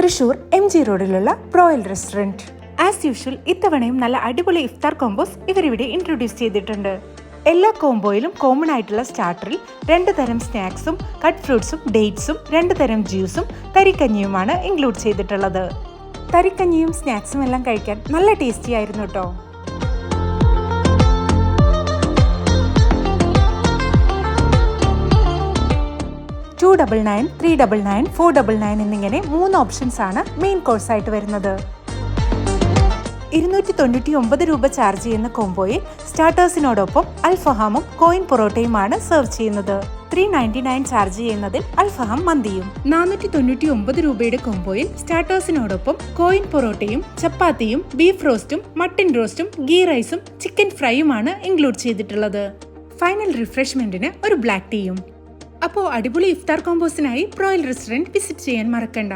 Thrissur MG റോഡിലുള്ള royal restaurant. As usual ഇത്തവണയും നല്ല അടിപൊളി ഇഫ്താർ കോംബോസ് ഇവരിവിടെ ഇൻട്രൊഡ്യൂസ് ചെയ്തിട്ടുണ്ട്. എല്ലാ കോംബോയിലും കോമൺ ആയിട്ടുള്ള സ്റ്റാർട്ടറിൽ 2 തരം സ്നാക്സും കട്ട് ഫ്രൂട്ട്സും ഡേറ്റ്സും 2 തരം ജ്യൂസും തരിക്കഞ്ഞിയുമാണ് ഇൻക്ലൂഡ് ചെയ്തിട്ടുള്ളത്. തരിക്കഞ്ഞിയും സ്നാക്സും എല്ലാം കഴിക്കാൻ നല്ല ടേസ്റ്റി ആയിരുന്നു കേട്ടോ. $299, $399, $499 എന്നിങ്ങനെ 3 ഓപ്ഷൻസ് ആണ് മെയിൻ കോഴ്സ് ആയിട്ട് വരുന്നത്. 299 രൂപ ചാർജ് ചെയ്യുന്ന കോംബോയിൽ സ്റ്റാർട്ടേഴ്സിനോടൊപ്പം അൽഫഹാമും കോയിൻ പൊറോട്ടയുമാണ് സെർവ് ചെയ്യുന്നത്. $399 ചാർജ് ചെയ്യുന്നതിൽ അൽഫഹാം മന്തിയും. 499 രൂപയുടെ കോംബോയിൽ സ്റ്റാർട്ടേഴ്സിനോടൊപ്പം കോയിൻ പൊറോട്ടയും ചപ്പാത്തിയും ബീഫ് റോസ്റ്റും മട്ടൻ റോസ്റ്റും ഗീ റൈസും ചിക്കൻ ഫ്രൈയുമാണ് ഇൻക്ലൂഡ് ചെയ്തിട്ടുള്ളത്. ഫൈനൽ റിഫ്രഷ്മെന്റിന് ഒരു ബ്ലാക്ക് ടീയും. അപ്പോൾ അടിപൊളി ഇഫ്താർ കോംബോസിനായി റോയൽ റെസ്റ്റോറൻറ്റ് വിസിറ്റ് ചെയ്യാൻ മറക്കണ്ട.